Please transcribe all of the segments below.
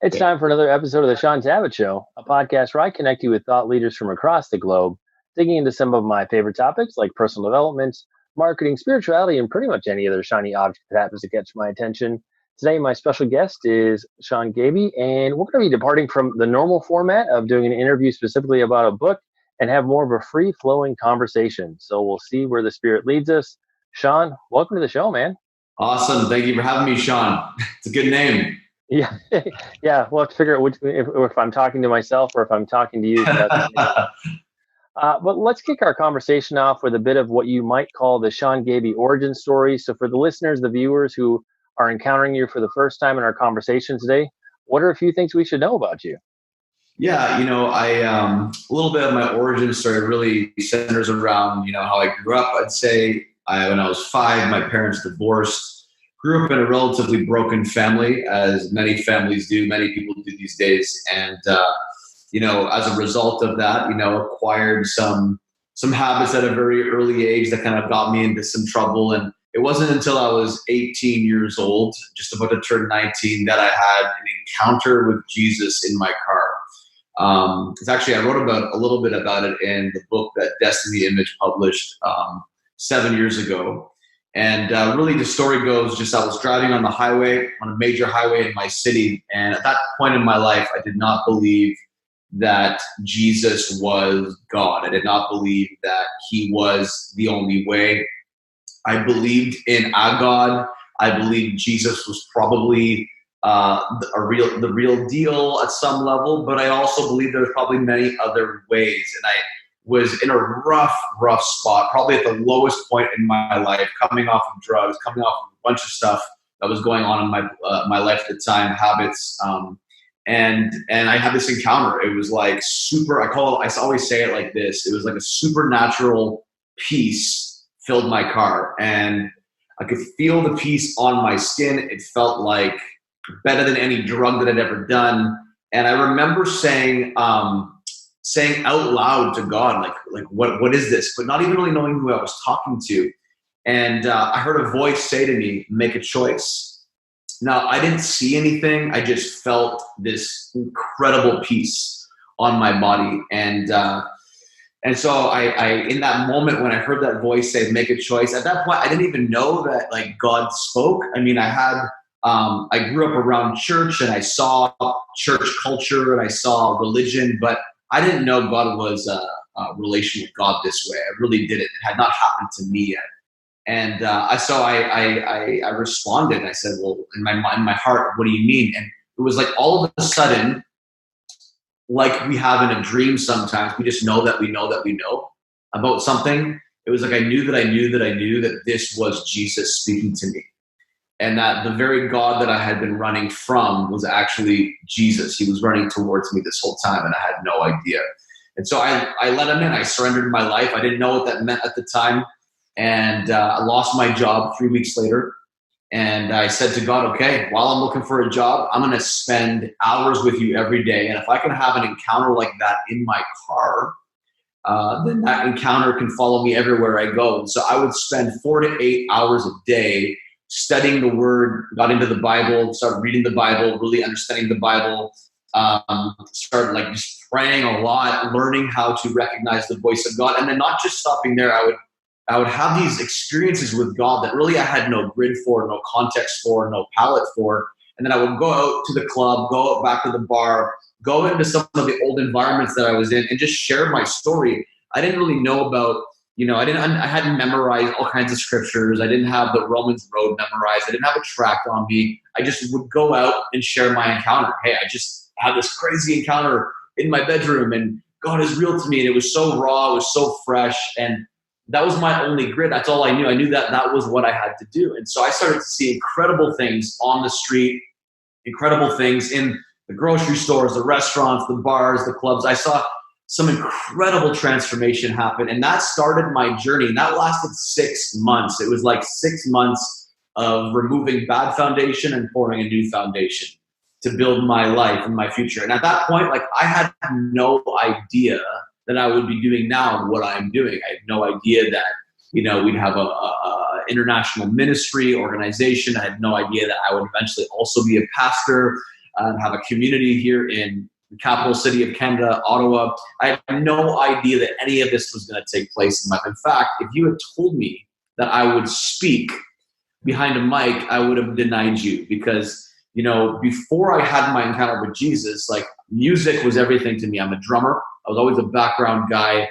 It's time for another episode of the Shaun Tabatt Show, a podcast where I connect you with thought leaders from across the globe, digging into some of my favorite topics like personal development, marketing, spirituality, and pretty much any other shiny object that happens to catch my attention. Today, my special guest is Shawns Gabie, and we're going to be departing from the normal format of doing an interview specifically about a book and have more of a free-flowing conversation. So we'll see where the spirit leads us. Shaun, welcome to the show, man. Awesome. Thank you for having me, Shaun. It's a good name. Yeah, yeah. We'll have to figure out if I'm talking to myself or if I'm talking to you. But let's kick our conversation off with a bit of what you might call the Shaun Gabie origin story. So for the listeners, the viewers who are encountering you for the first time in our conversation today, what are a few things we should know about you? Yeah, a little bit of my origin story really centers around, how I grew up. I'd say when I was 5, my parents divorced. Grew up in a relatively broken family, as many families do, many people do these days. And, as a result of that, acquired some habits at a very early age that kind of got me into some trouble. And it wasn't until I was 18 years old, just about to turn 19, that I had an encounter with Jesus in my car. Because actually I wrote a little bit about it in the book that Destiny Image published 7 years ago. And really the story goes just I was driving on the highway, on a major highway in my city. And at that point in my life, I did not believe that Jesus was God. I did not believe that he was the only way. I believed in a God. I believed Jesus was probably the real deal at some level, but I also believed there was probably many other ways. And I was in a rough spot, probably at the lowest point in my life, coming off of drugs, coming off of a bunch of stuff that was going on in my life at the time, habits. And I had this encounter. It was like I always say it like this. It was like a supernatural peace filled my car, and I could feel the peace on my skin. It felt like better than any drug that I'd ever done. And I remember saying out loud to God, like what is this? But not even really knowing who I was talking to. And I heard a voice say to me, make a choice. Now, I didn't see anything. I just felt this incredible peace on my body. And so I in that moment when I heard that voice say, make a choice, at that point, I didn't even know that like God spoke. I mean, I grew up around church and I saw church culture and I saw religion, but I didn't know God was a relation with God this way. I really didn't. It had not happened to me yet. And so I responded. I said, well, in my heart, what do you mean? And it was like all of a sudden, like we have in a dream sometimes, we just know that we know that we know about something. It was like I knew that this was Jesus speaking to me. And that the very God that I had been running from was actually Jesus. He was running towards me this whole time, and I had no idea. And so I let him in. I surrendered my life. I didn't know what that meant at the time. And I lost my job 3 weeks later. And I said to God, okay, while I'm looking for a job, I'm going to spend hours with you every day. And if I can have an encounter like that in my car, then that encounter can follow me everywhere I go. And so I would spend 4 to 8 hours a day studying the word, got into the Bible, started reading the Bible, really understanding the Bible, started like just praying a lot, learning how to recognize the voice of God. And then not just stopping there, I would have these experiences with God that really I had no grid for, no context for, no palette for. And then I would go out to the club, go out back to the bar, go into some of the old environments that I was in and just share my story. I didn't really know about, I hadn't memorized all kinds of scriptures. I didn't have the Romans Road memorized. I didn't have a tract on me. I just would go out and share my encounter. Hey, I just had this crazy encounter in my bedroom and God is real to me. And it was so raw. It was so fresh. And that was my only grid. That's all I knew. I knew that was what I had to do. And so I started to see incredible things on the street, incredible things in the grocery stores, the restaurants, the bars, the clubs. I saw some incredible transformation happen. And that started my journey. And that lasted 6 months. It was like 6 months of removing bad foundation and pouring a new foundation to build my life and my future. And at that point, like I had no idea that I would be doing now what I'm doing. I had no idea that, we'd have a international ministry organization. I had no idea that I would eventually also be a pastor. and have a community here in the capital city of Canada, Ottawa. I had no idea that any of this was going to take place in my life. In fact, if you had told me that I would speak behind a mic, I would have denied you, because, before I had my encounter with Jesus, like, music was everything to me. I'm a drummer. I was always a background guy.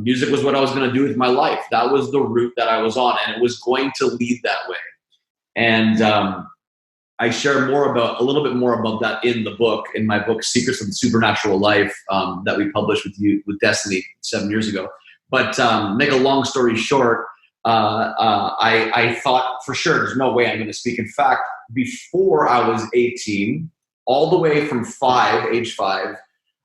Music was what I was going to do with my life. That was the route that I was on, and it was going to lead that way. And I share a little bit more about that in my book, Secrets of the Supernatural Life, that we published with Destiny 7 years ago. But make a long story short, I thought for sure there's no way I'm going to speak. In fact, before I was 18, all the way from age 5,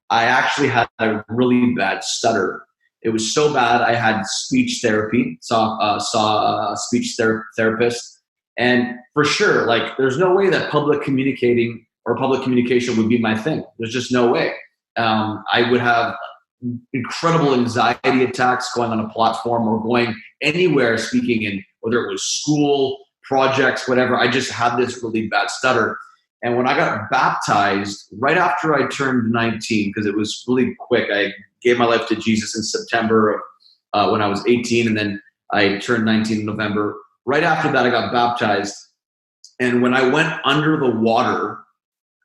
I actually had a really bad stutter. It was so bad I had speech therapy, saw a speech therapist. And for sure, like, there's no way that public communication would be my thing. There's just no way. I would have incredible anxiety attacks going on a platform or going anywhere speaking in, whether it was school, projects, whatever. I just had this really bad stutter. And when I got baptized, right after I turned 19, because it was really quick, I gave my life to Jesus in September of when I was 18, and then I turned 19 in November. Right after that, I got baptized. And when I went under the water,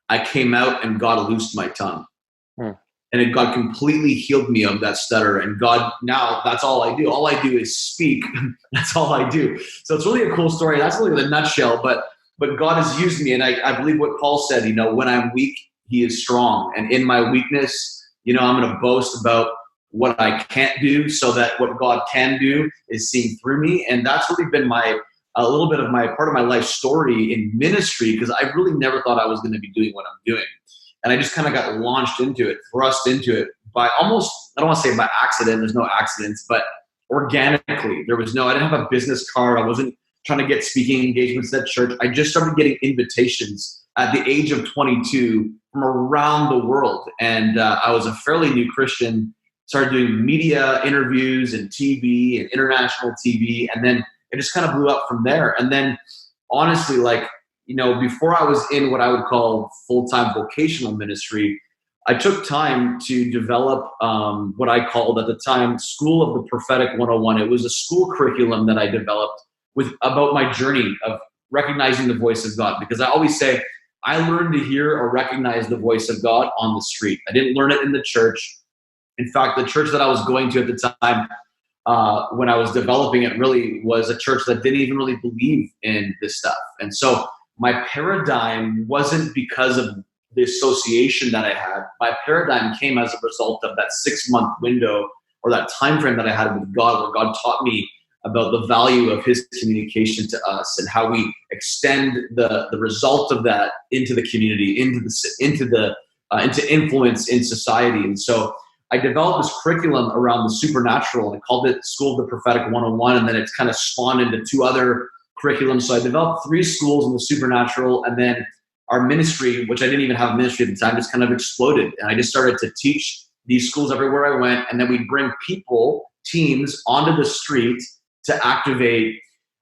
I came out and God loosed my tongue. And God completely healed me of that stutter. And God, now that's all I do. All I do is speak. That's all I do. So it's really a cool story. That's really the nutshell. But God has used me. And I believe what Paul said, when I'm weak, he is strong. And in my weakness, I'm going to boast about what I can't do, so that what God can do is seen through me. And that's really been a little bit of part of my life story in ministry, because I really never thought I was going to be doing what I'm doing. And I just kind of got launched into it, thrust into it by almost, I don't want to say by accident, there's no accidents, but organically. I didn't have a business card. I wasn't trying to get speaking engagements at church. I just started getting invitations at the age of 22 from around the world. And I was a fairly new Christian, started doing media interviews and TV and international TV. And then it just kind of blew up from there. And then honestly, before I was in what I would call full-time vocational ministry, I took time to develop what I called at the time School of the Prophetic 101. It was a school curriculum that I developed about my journey of recognizing the voice of God. Because I always say, I learned to hear or recognize the voice of God on the street. I didn't learn it in the church. In fact, the church that I was going to at the time, when I was developing it, really was a church that didn't even really believe in this stuff. And so my paradigm wasn't because of the association that I had. My paradigm came as a result of that 6-month window, or that time frame that I had with God, where God taught me about the value of his communication to us and how we extend the result of that into the community, into influence in society. And so I developed this curriculum around the supernatural, and I called it School of the Prophetic 101. And then it's kind of spawned into 2 other curriculums. So I developed 3 schools in the supernatural, and then our ministry, which I didn't even have a ministry at the time, just kind of exploded. And I just started to teach these schools everywhere I went. And then we'd bring teams onto the street to activate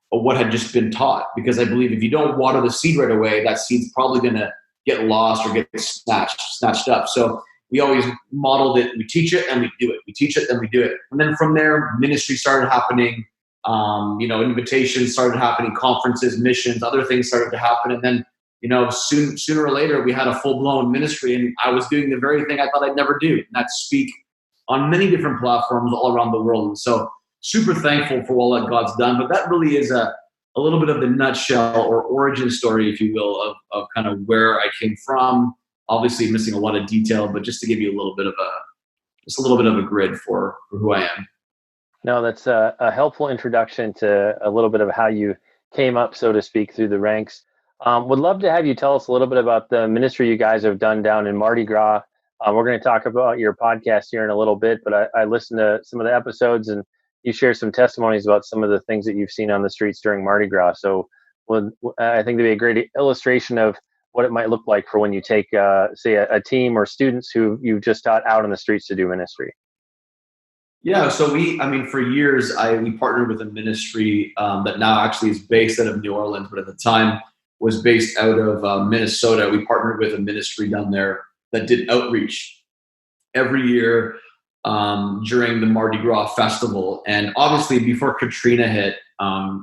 what had just been taught. Because I believe if you don't water the seed right away, that seed's probably going to get lost or get snatched up. So we always modeled it. We teach it and we do it. We teach it and we do it. And then from there, ministry started happening. Invitations started happening, conferences, missions, other things started to happen. And then, sooner or later, we had a full-blown ministry, and I was doing the very thing I thought I'd never do, and that's speak on many different platforms all around the world. And so super thankful for all that God's done. But that really is a little bit of the nutshell or origin story, if you will, of kind of where I came from. Obviously missing a lot of detail, but just to give you a little bit of a grid for who I am. No, that's a helpful introduction to a little bit of how you came up, so to speak, through the ranks. Would love to have you tell us a little bit about the ministry you guys have done down in Mardi Gras. We're going to talk about your podcast here in a little bit, but I listened to some of the episodes, and you share some testimonies about some of the things that you've seen on the streets during Mardi Gras. So I think that'd be a great illustration of what it might look like for when you take, say, a team or students who you've just taught out on the streets to do ministry. Yeah, so for years, we partnered with a ministry that now actually is based out of New Orleans, but at the time was based out of Minnesota. We partnered with a ministry down there that did outreach every year during the Mardi Gras festival. And obviously before Katrina hit,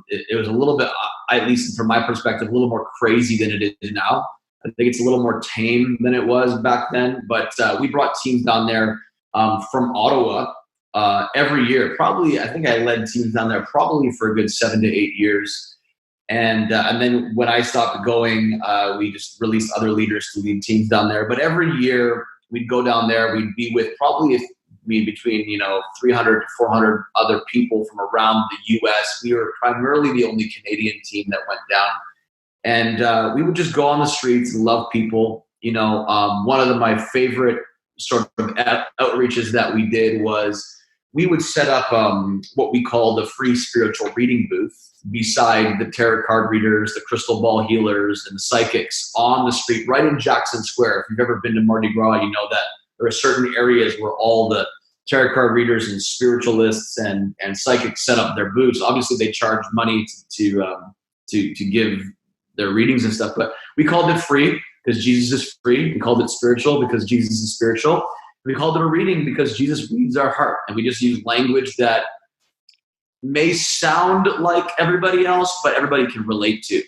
it was a little bit, at least from my perspective, a little more crazy than it is now. I think it's a little more tame than it was back then. But we brought teams down there from Ottawa every year. Probably, I think I led teams down there probably for a good 7 to 8 years. And then when I stopped going, we just released other leaders to lead teams down there. But every year we'd go down there. We'd be with probably between 300 to 400 other people from around the U.S. We were primarily the only Canadian team that went down, and we would just go on the streets and love people. One of my favorite sort of outreaches that we did was we would set up what we called a free spiritual reading booth beside the tarot card readers, the crystal ball healers, and the psychics on the street right in Jackson Square. If you've ever been to Mardi Gras, you know that there are certain areas where all the tarot card readers and spiritualists and psychics set up their booths. Obviously, they charge money to give their readings and stuff, but we called it free because Jesus is free. We called it spiritual because Jesus is spiritual. We called it a reading because Jesus reads our heart, and we just use language that may sound like everybody else, but everybody can relate to.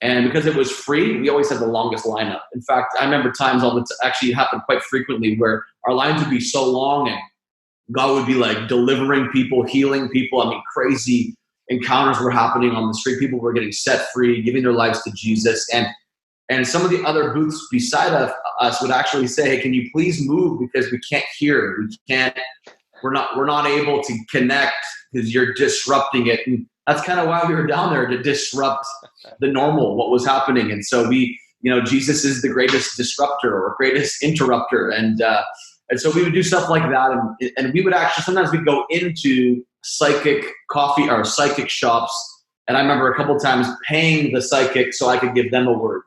And because it was free, we always had the longest lineup. In fact, I remember times actually happened quite frequently where our lines would be so long and God would be like delivering people, healing people. I mean, crazy encounters were happening on the street. People were getting set free, giving their lives to Jesus. And some of the other booths beside us would actually say, hey, can you please move because we can't hear. We're not able to connect because you're disrupting it. And that's kind of why we were down there, to disrupt the normal, what was happening. And so Jesus is the greatest disruptor or greatest interrupter. And so we would do stuff like that. And we would actually, sometimes we'd go into psychic coffee or psychic shops. And I remember a couple of times paying the psychic so I could give them a word.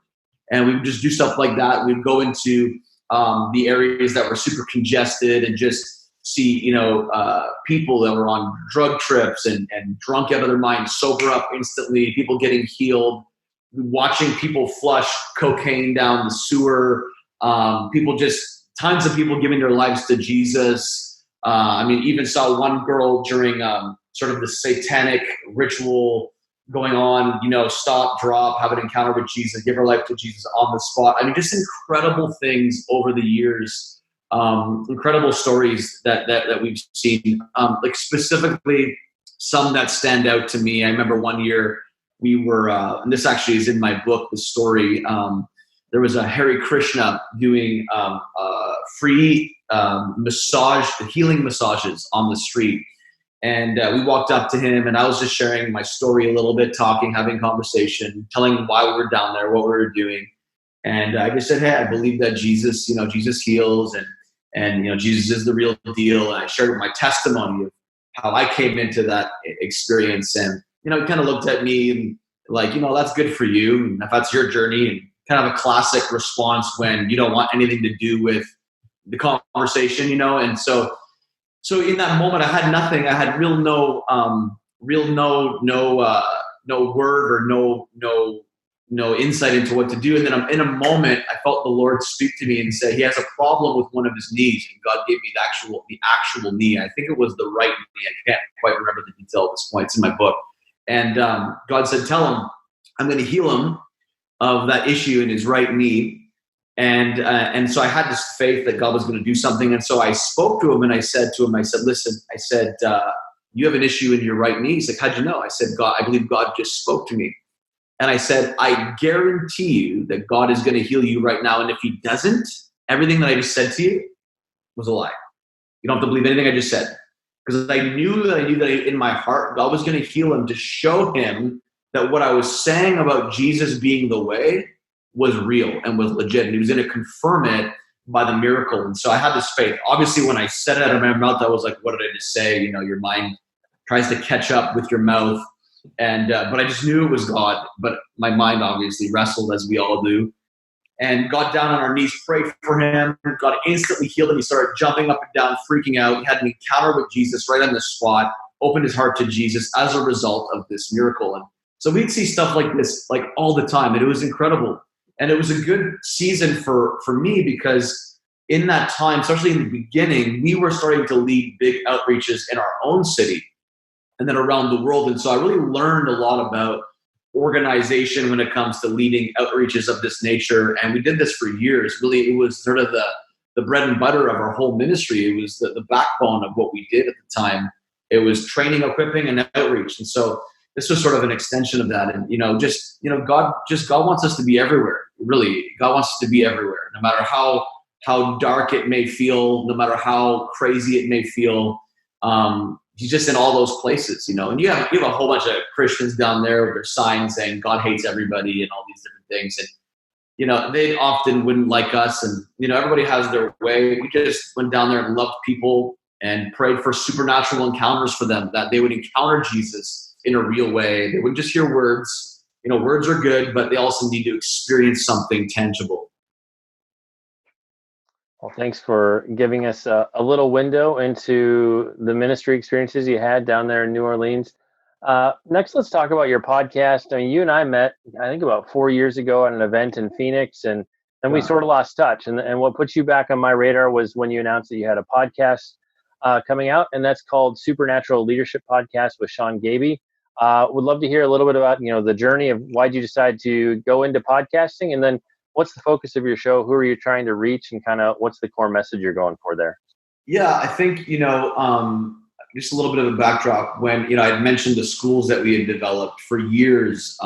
And we would just do stuff like that. We'd go into the areas that were super congested and just see, people that were on drug trips and drunk out of their minds, sober up instantly, people getting healed, watching people flush cocaine down the sewer, tons of people giving their lives to Jesus. Even saw one girl during sort of the satanic ritual going on, stop, drop, have an encounter with Jesus, give her life to Jesus on the spot. I mean, just incredible things over the years, incredible stories that we've seen. Like specifically some that stand out to me. I remember one year we were, and this actually is in my book, the story, there was a Hare Krishna doing free healing massages on the street. And we walked up to him, and I was just sharing my story a little bit, talking, having conversation, telling him why we were down there, what we were doing. And I just said, hey, I believe that Jesus heals, and Jesus is the real deal. And I shared my testimony of how I came into that experience. And, he kind of looked at me and like, that's good for you. And if that's your journey, and kind of a classic response when you don't want anything to do with the conversation, and so in that moment, I had nothing. I had no word or no insight into what to do. And then in a moment, I felt the Lord speak to me and say, he has a problem with one of his knees. And God gave me the actual knee. I think it was the right knee. I can't quite remember the detail at this point. It's in my book. And God said, tell him I'm going to heal him of that issue in his right knee. And so I had this faith that God was going to do something. And so I spoke to him and I said, listen, you have an issue in your right knee. He's like, how'd you know? I said, God, I believe God just spoke to me. And I said, I guarantee you that God is going to heal you right now. And if he doesn't, everything that I just said to you was a lie. You don't have to believe anything I just said. Because I knew that in my heart, God was going to heal him to show him that what I was saying about Jesus being the way was real and was legit. And he was going to confirm it by the miracle. And so I had this faith. Obviously, when I said it out of my mouth, I was like, what did I just say? Your mind tries to catch up with your mouth. And but I just knew it was God. But my mind obviously wrestled, as we all do. And got down on our knees, prayed for him. God instantly healed him. He started jumping up and down, freaking out. He had an encounter with Jesus right on the spot, opened his heart to Jesus as a result of this miracle. So we'd see stuff like this like all the time, and it was incredible. And it was a good season for me because in that time, especially in the beginning, we were starting to lead big outreaches in our own city and then around the world. And so I really learned a lot about organization when it comes to leading outreaches of this nature. And we did this for years. Really, it was sort of the bread and butter of our whole ministry. It was the backbone of what we did at the time. It was training, equipping, and outreach. And so this was sort of an extension of that. And, God wants us to be everywhere. Really, God wants us to be everywhere, no matter how dark it may feel, no matter how crazy it may feel. He's just in all those places, and you have a whole bunch of Christians down there with their signs saying God hates everybody and all these different things. And, they often wouldn't like us. And, everybody has their way. We just went down there and loved people and prayed for supernatural encounters for them, that they would encounter Jesus in a real way. They wouldn't just hear words. Words are good, but they also need to experience something tangible. Well, thanks for giving us a little window into the ministry experiences you had down there in New Orleans. Next, let's talk about your podcast. I mean, you and I met, I think, about 4 years ago at an event in Phoenix, and then we sort of lost touch. And what put you back on my radar was when you announced that you had a podcast coming out, and that's called Supernatural Leadership Podcast with Shawn Gabie. Would love to hear a little bit about, the journey of why did you decide to go into podcasting, and then what's the focus of your show? Who are you trying to reach, and kind of what's the core message you're going for there? Yeah, I think, just a little bit of a backdrop. When, I'd mentioned the schools that we had developed for years.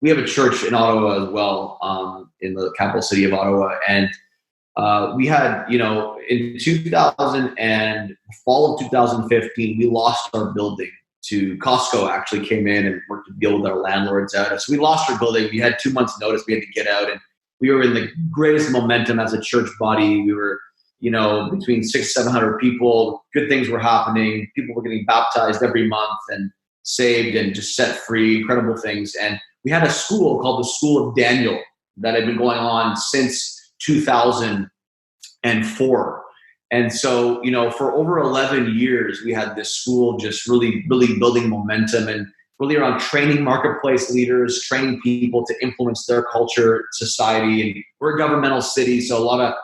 We have a church in Ottawa as well, in the capital city of Ottawa. And we had, in 2000 and fall of 2015, we lost our building to Costco. Actually came in and worked to deal with our landlords out. So we lost our building. We had 2 months notice. We had to get out, and we were in the greatest momentum as a church body. We were, between 600-700 people. Good things were happening. People were getting baptized every month and saved and just set free. Incredible things. And we had a school called the School of Daniel that had been going on since 2004. And so, for over 11 years, we had this school just really, really building momentum and really around training marketplace leaders, training people to influence their culture, society. And we're a governmental city, so a lot of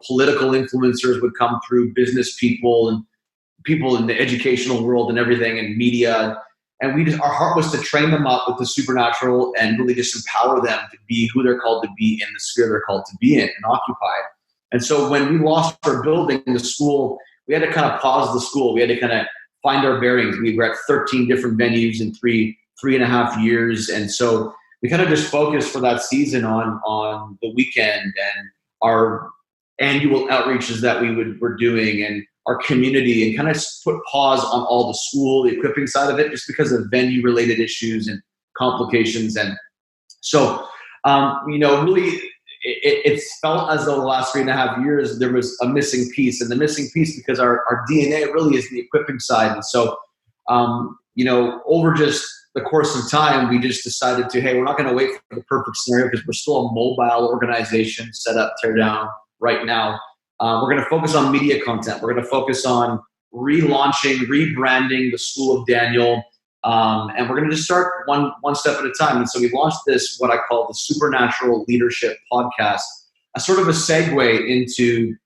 political influencers would come through, business people and people in the educational world and everything, and media. And our heart was to train them up with the supernatural and really just empower them to be who they're called to be in the sphere they're called to be in and occupy. And so when we lost our building, the school, we had to kind of pause the school. We had to kind of find our bearings. We were at 13 different venues in three and a half years. And so we kind of just focused for that season on the weekend and our annual outreaches that were doing and our community, and kind of put pause on all the school, the equipping side of it, just because of venue related issues and complications. And so, really, it felt as though the last 3.5 years there was a missing piece, and the missing piece because our DNA really is the equipping side. And so, over just the course of time, we just decided to, hey, we're not going to wait for the perfect scenario because we're still a mobile organization, set up, tear down right now. We're going to focus on media content. We're going to focus on relaunching, rebranding the School of Daniel. And we're going to just start one step at a time. And so we launched this, what I call the Supernatural Leadership Podcast, a sort of a segue into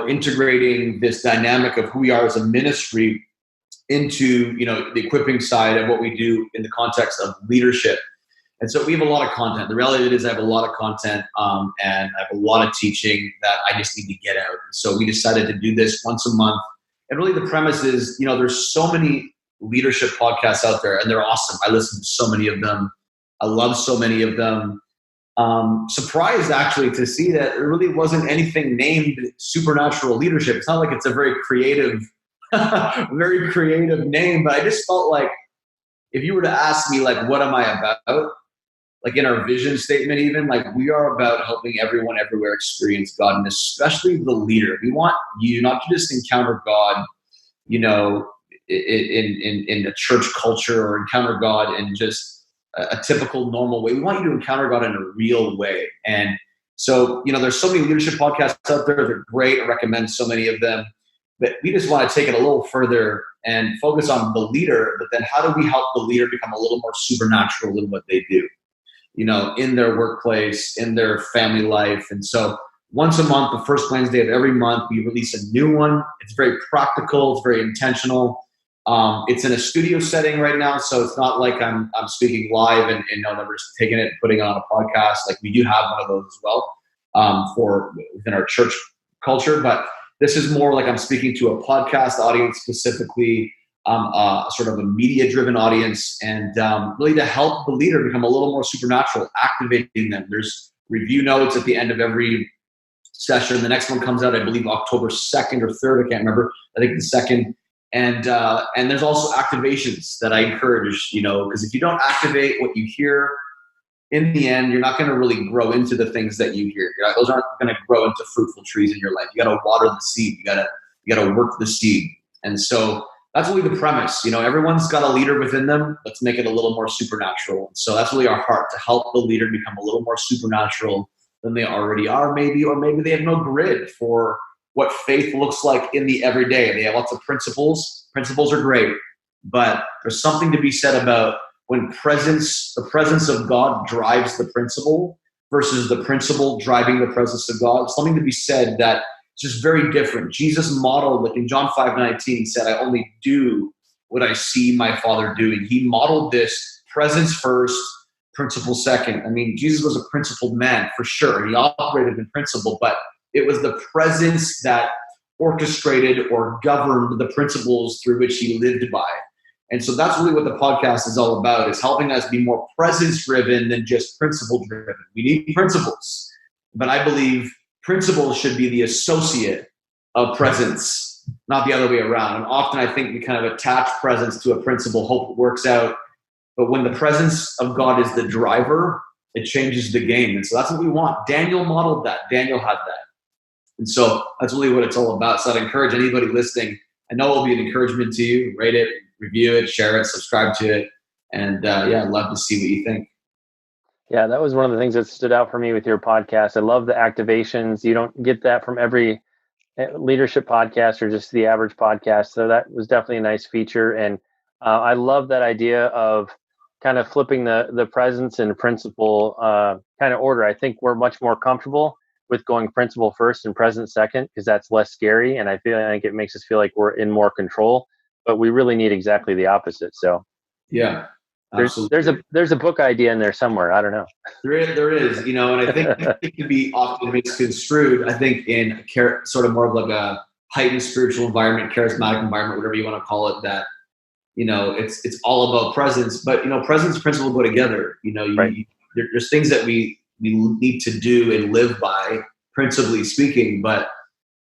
integrating this dynamic of who we are as a ministry into, the equipping side of what we do in the context of leadership. And so we have a lot of content. The reality is I have a lot of content and I have a lot of teaching that I just need to get out. And so we decided to do this once a month. And really the premise is, there's so many leadership podcasts out there and they're awesome. I listen to so many of them. I love so many of them. Surprised actually to see that there really wasn't anything named supernatural leadership. It's not like it's a very creative, name, but I just felt like if you were to ask me, like, what am I about? Like in our vision statement, even, like, we are about helping everyone everywhere experience God, and especially the leader. We want you not to just encounter God, in a church culture, or encounter God in just a typical normal way. We want you to encounter God in a real way. And so, there's so many leadership podcasts out there. They're great. I recommend so many of them. But we just want to take it a little further and focus on the leader, but then how do we help the leader become a little more supernatural in what they do, in their workplace, in their family life. And so once a month, the first Wednesday of every month, we release a new one. It's very practical. It's very intentional. It's in a studio setting right now, so it's not like I'm speaking live and we're just taking it and putting it on a podcast. Like, we do have one of those as well for within our church culture, but this is more like I'm speaking to a podcast audience specifically, sort of a media-driven audience, and really to help the leader become a little more supernatural, activating them. There's review notes at the end of every session. The next one comes out, I believe, October 2nd or 3rd. I can't remember. I think the 2nd. And there's also activations that I encourage, because if you don't activate what you hear, in the end, you're not going to really grow into the things that you hear. Those aren't going to grow into fruitful trees in your life. You got to water the seed. You got to work the seed. And so that's really the premise. Everyone's got a leader within them. Let's make it a little more supernatural. And so that's really our heart, to help the leader become a little more supernatural than they already are, maybe, or maybe they have no grid for what faith looks like in the everyday. They have lots of principles. Principles are great, but there's something to be said about when the presence of God drives the principle versus the principle driving the presence of God. Something to be said that it's just very different. Jesus modeled, like in John 5:19, he said, I only do what I see my Father doing. He modeled this presence first, principle second. I mean, Jesus was a principled man for sure. He operated in principle, but it was the presence that orchestrated or governed the principles through which he lived by. And so that's really what the podcast is all about, is helping us be more presence-driven than just principle-driven. We need principles, but I believe principles should be the associate of presence, not the other way around. And often I think we kind of attach presence to a principle, hope it works out. But when the presence of God is the driver, it changes the game. And so that's what we want. Daniel modeled that. Daniel had that. And so that's really what it's all about. So I'd encourage anybody listening. I know it'll be an encouragement to you. Rate it, review it, share it, subscribe to it. And I'd love to see what you think. Yeah, that was one of the things that stood out for me with your podcast. I love the activations. You don't get that from every leadership podcast or just the average podcast. So that was definitely a nice feature. And I love that idea of kind of flipping the presence and principle kind of order. I think we're much more comfortable with going principle first and present second, because that's less scary. And I think it makes us feel like we're in more control, but we really need exactly the opposite. So yeah, there's a book idea in there somewhere. I don't know. There is, and I think it can be often misconstrued, I think, in sort of more of like a heightened spiritual environment, charismatic environment, whatever you want to call it, that, it's all about presence, but, presence and principle go together. Right. There's things that we need to do and live by, principally speaking. But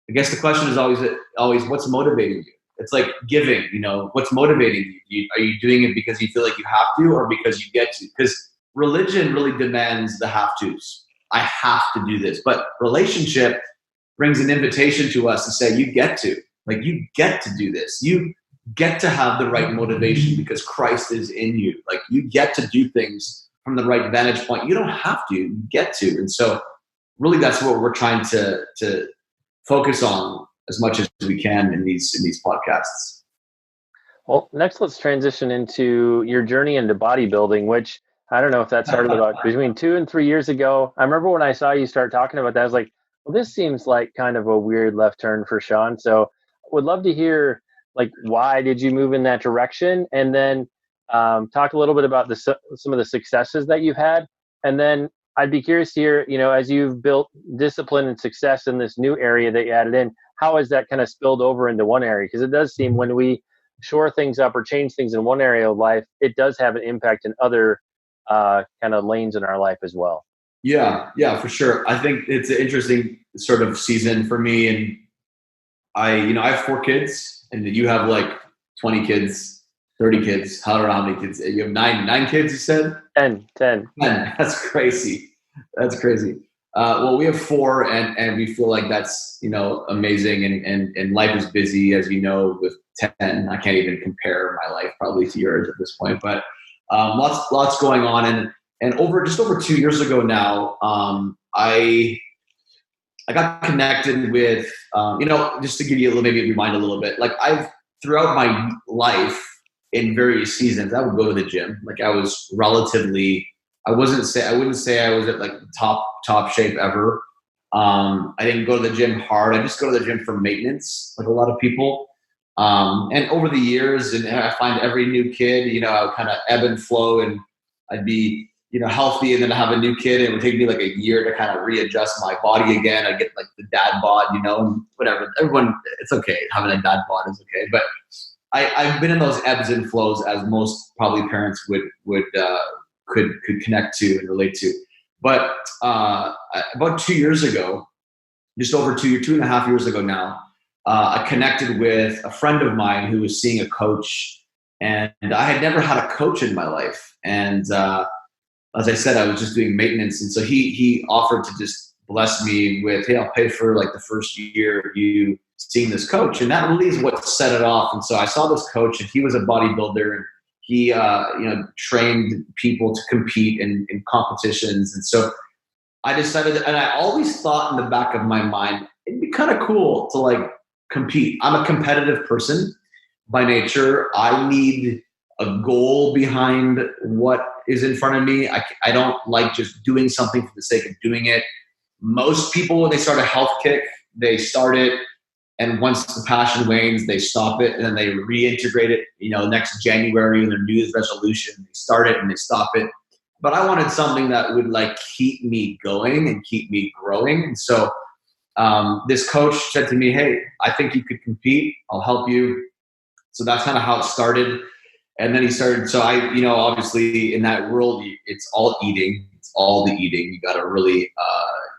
I guess the question is always what's motivating you? It's like giving, what's motivating you? Are you doing it because you feel like you have to, or because you get to? Because religion really demands the have tos. I have to do this. But relationship brings an invitation to us to say, you get to do this. You get to have the right motivation because Christ is in you. Like, you get to do things from the right vantage point. You don't have to, you get to. And so really that's what we're trying to focus on as much as we can in these podcasts. Well, next let's transition into your journey into bodybuilding, which I don't know if that started about between 2 and 3 years ago. I remember when I saw you start talking about that, I was like, well, this seems like kind of a weird left turn for Shaun. So would love to hear, like, why did you move in that direction? And then talk a little bit about some of the successes that you've had. And then I'd be curious to hear, as you've built discipline and success in this new area that you added in, how has that kind of spilled over into one area? Because it does seem when we shore things up or change things in one area of life, it does have an impact in other kind of lanes in our life as well. Yeah, for sure. I think it's an interesting sort of season for me. And I have 4 kids, and you have like 20 kids. 30 kids. I don't know how many kids. You have 9 kids, you said? 10. That's crazy. Well, we have 4, and we feel like that's, amazing. And life is busy, as you know, with 10. I can't even compare my life probably to yours at this point, but lots going on. And over 2 years ago now, I I got connected with, just to give you maybe remind a little bit, like throughout my life in various seasons, I would go to the gym. Like I was I wouldn't say I was at like the top shape ever. I didn't go to the gym hard. I just go to the gym for maintenance, like a lot of people. And over the years, and I find every new kid, I would kind of ebb and flow, and I'd be, healthy, and then I have a new kid, and it would take me like a year to kind of readjust my body again. I get like the dad bod, and whatever. Everyone, it's okay. Having a dad bod is okay. But I've been in those ebbs and flows, as most probably parents could connect to and relate to. But about 2 years ago, just over 2.5 years ago now, I connected with a friend of mine who was seeing a coach, and I had never had a coach in my life. And as I said, I was just doing maintenance. And so he offered to just bless me with, hey, I'll pay for like the first year of you seeing this coach. And that really is what set it off. And so I saw this coach, and he was a bodybuilder, and he, trained people to compete in competitions. And so I decided, and I always thought in the back of my mind, it'd be kind of cool to like compete. I'm a competitive person by nature. I need a goal behind what is in front of me. I don't like just doing something for the sake of doing it. Most people, when they start a health kick, they start it, and once the passion wanes, they stop it, and then they reintegrate it, next January in their New Year's resolution. They start it and they stop it. But I wanted something that would like keep me going and keep me growing. And so this coach said to me, hey, I think you could compete. I'll help you. So that's kind of how it started. And then he started, so I, obviously in that world, it's all eating. It's all the eating. You got to really,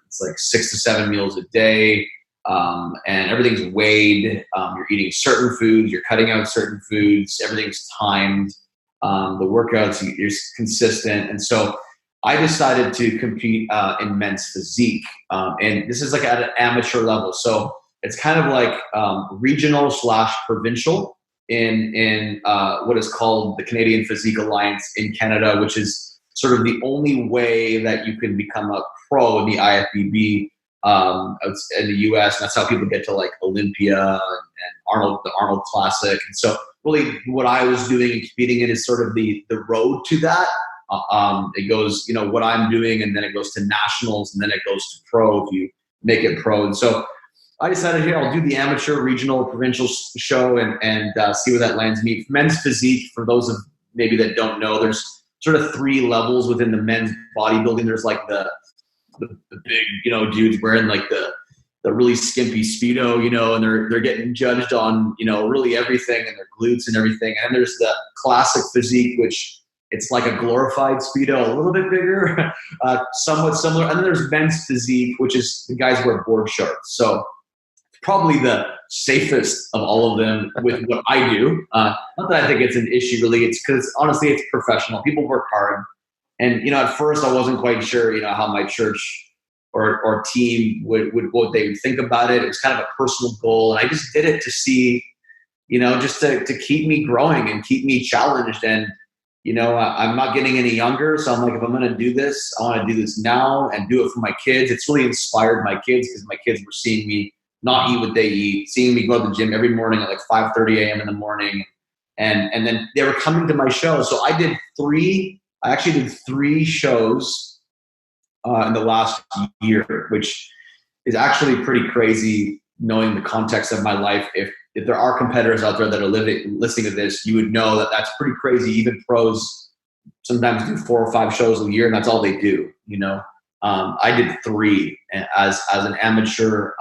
it's like 6 to 7 meals a day. And everything's weighed. You're eating certain foods. You're cutting out certain foods. Everything's timed. The workouts, you're consistent. And so I decided to compete in men's physique. And this is like at an amateur level. So it's kind of like regional/provincial in what is called the Canadian Physique Alliance in Canada, which is sort of the only way that you can become a pro in the IFBB in the US. And that's how people get to like Olympia and the Arnold Classic. And so really what I was doing and competing in is sort of the road to that. It goes, what I'm doing, and then it goes to nationals, and then it goes to pro if you make it pro. And so I decided, here, I'll do the amateur, regional, provincial show and see where that lands me. Men's physique, for those of maybe that don't know, there's sort of 3 levels within the men's bodybuilding. There's like the big, dudes wearing like the really skimpy Speedo, and they're getting judged on, really everything, and their glutes and everything. And there's the classic physique, which it's like a glorified Speedo, a little bit bigger, somewhat similar. And then there's men's physique, which is the guys wear board shorts. So probably the safest of all of them with what I do. Not that I think it's an issue really. It's because honestly, it's professional. People work hard. And, at first I wasn't quite sure, how my church or team would what they would think about it. It was kind of a personal goal. And I just did it to see, just to keep me growing and keep me challenged. And, I'm not getting any younger. So I'm like, if I'm going to do this, I want to do this now and do it for my kids. It's really inspired my kids, because my kids were seeing me not eat what they eat, seeing me go to the gym every morning at like 5:30 a.m. in the morning. And then they were coming to my show. So I actually did 3 shows in the last year, which is actually pretty crazy knowing the context of my life. If there are competitors out there that are listening to this, you would know that that's pretty crazy. Even pros sometimes do 4 or 5 shows a year, and that's all they do, I did 3 as an amateur,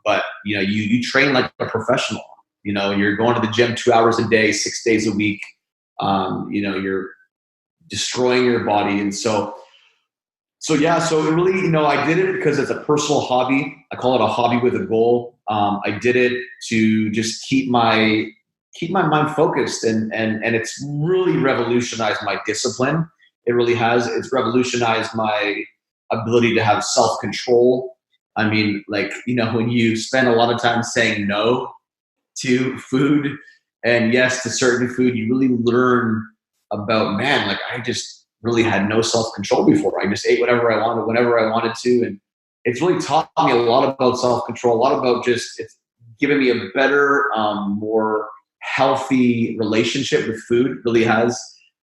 but you train like a professional. You're going to the gym 2 hours a day, 6 days a week. You're destroying your body, and so it really, I did it because it's a personal hobby. I call it a hobby with a goal. I did it to just keep my mind focused, and it's really revolutionized my discipline. It really has. It's revolutionized my ability to have self-control. I mean, like, when you spend a lot of time saying no to food and yes to certain food, you really learn about, man, like I just really had no self-control before. I just ate whatever I wanted, whenever I wanted to. And it's really taught me a lot about self-control, a lot about just it's given me a better, more healthy relationship with food, really has.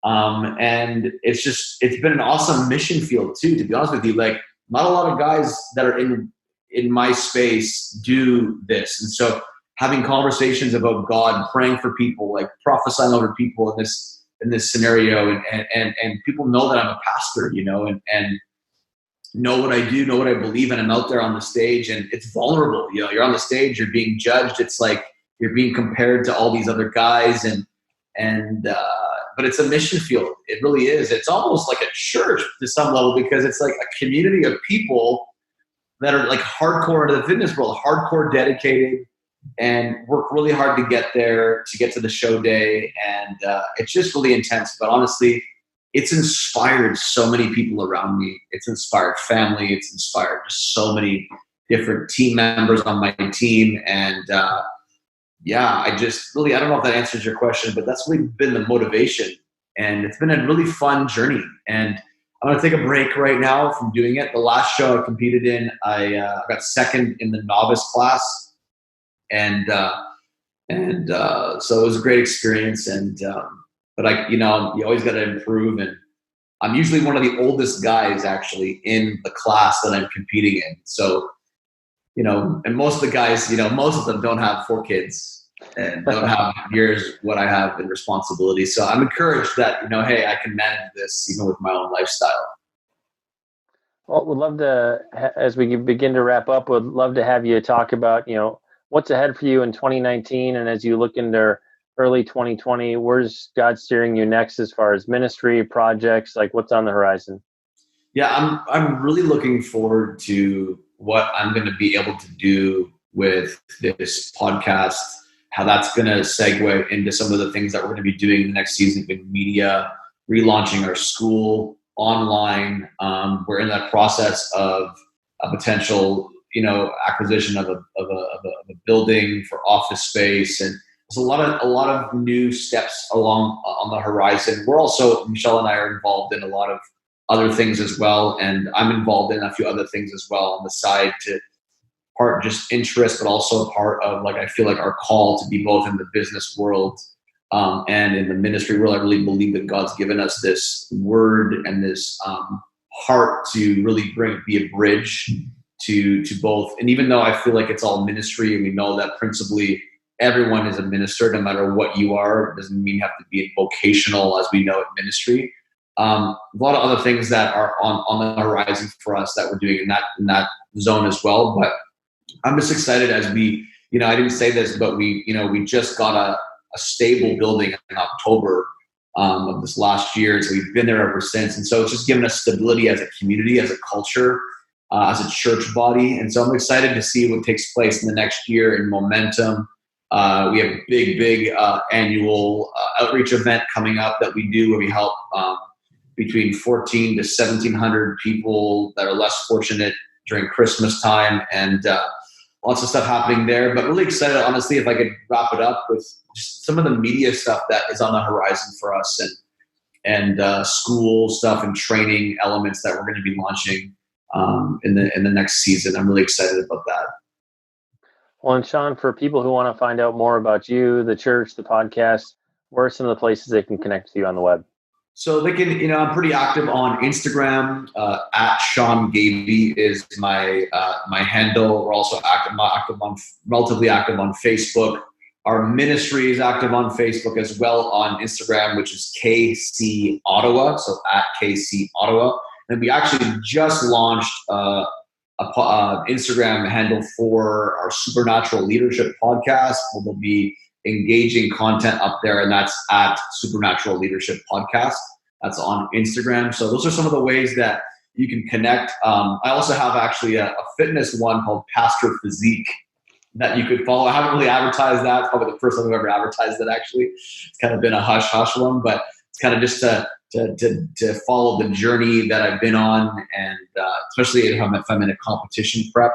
And it's been an awesome mission field too, to be honest with you. Like, not a lot of guys that are in my space do this. And so having conversations about God, praying for people, like prophesying over people in this scenario, and people know that I'm a pastor, you know, and know what I do, know what I believe in. I'm out there on the stage, and it's vulnerable. You know, you're on the stage, you're being judged. It's like you're being compared to all these other guys, but it's a mission field. It really is. It's almost like a church to some level, because it's like a community of people that are like hardcore into the fitness world, hardcore dedicated, and work really hard to get there, to get to the show day. And it's just really intense. But honestly, it's inspired so many people around me. It's inspired family. It's inspired just so many different team members on my team. And I don't know if that answers your question, but that's really been the motivation. And it's been a really fun journey. And I'm going to take a break right now from doing it. The last show I competed in, I got second in the novice class. And so it was a great experience. But you always got to improve. And I'm usually one of the oldest guys actually in the class that I'm competing in. So, and most of the guys, most of them don't have 4 kids and don't have years what I have in responsibility. So I'm encouraged that, hey, I can manage this even with my own lifestyle. Well, we'd love to, as we begin to wrap up, would love to have you talk about, what's ahead for you in 2019. And as you look into early 2020, where's God steering you next as far as ministry projects? Like, what's on the horizon? Yeah, I'm really looking forward to what I'm going to be able to do with this podcast, how that's going to segue into some of the things that we're going to be doing in the next season in media, relaunching our school online. We're in that process of a potential, acquisition of a building for office space, and there's a lot of new steps along on the horizon. We're also, Michelle and I are involved in a lot of other things as well, and I'm involved in a few other things as well on the side, to part just interest, but also part of, like, I feel like our call to be both in the business world and in the ministry world. I really believe that God's given us this word and this heart to really be a bridge to both. And even though I feel like it's all ministry, and we know that principally everyone is a minister, no matter what you are, it doesn't mean you have to be vocational as we know it ministry. A lot of other things that are on the horizon for us that we're doing in that zone as well. But I'm just excited as we, I didn't say this, but we just got a stable building in October of this last year. So we've been there ever since. And so it's just given us stability as a community, as a culture, as a church body. And so I'm excited to see what takes place in the next year in momentum. We have a big annual outreach event coming up that we do, where we help between 1,400 to 1,700 people that are less fortunate during Christmas time, and lots of stuff happening there. But really excited, honestly, if I could wrap it up with just some of the media stuff that is on the horizon for us, and school stuff and training elements that we're going to be launching in the next season. I'm really excited about that. Well, and Shaun, for people who want to find out more about you, the church, the podcast, where are some of the places they can connect with you on the web? So they can, I'm pretty active on Instagram. At Shawn Gabie is my handle. We're also relatively active on Facebook. Our ministry is active on Facebook as well, on Instagram, which is KC Ottawa. So at KC Ottawa. And we actually just launched a Instagram handle for our Supernatural Leadership podcast. We'll be engaging content up there, and that's at Supernatural Leadership Podcast. That's on Instagram. So those are some of the ways that you can connect. I also have actually a fitness one called Pastor Physique that you could follow. I haven't really advertised that. It's probably the first time I've ever advertised it, actually. It's kind of been a hush-hush one, but it's kind of just to follow the journey that I've been on, and especially if I'm in a competition prep.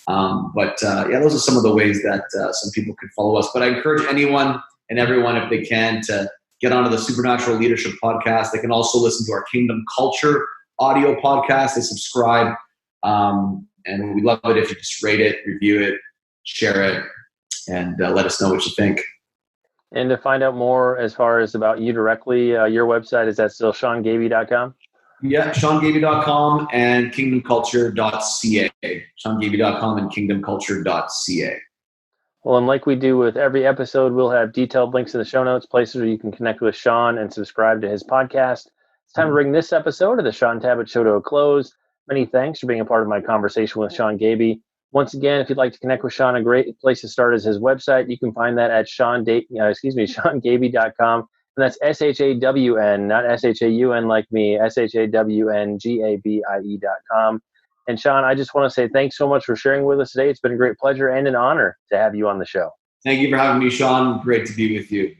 Those are some of the ways that some people could follow us. But I encourage anyone and everyone, if they can, to get onto the Supernatural Leadership Podcast. They can also listen to our Kingdom Culture audio podcast. They subscribe. And And we'd love it if you just rate it, review it, share it, and let us know what you think. And to find out more as far as about you directly, your website, is that still ShawnGabie.com? Yeah, ShawnGabie.com and KingdomCulture.ca. ShawnGabie.com and KingdomCulture.ca. Well, and like we do with every episode, we'll have detailed links in the show notes, places where you can connect with Shaun and subscribe to his podcast. It's time to bring this episode of the Shaun Tabatt Show to a close. Many thanks for being a part of my conversation with Shawn Gabie. Once again, if you'd like to connect with Shaun, a great place to start is his website. You can find that at ShawnGabie.com. And that's SHAWN, not SHAUN like me, SHAWNGABIE.com. And Shaun, I just want to say thanks so much for sharing with us today. It's been a great pleasure and an honor to have you on the show. Thank you for having me, Shaun. Great to be with you.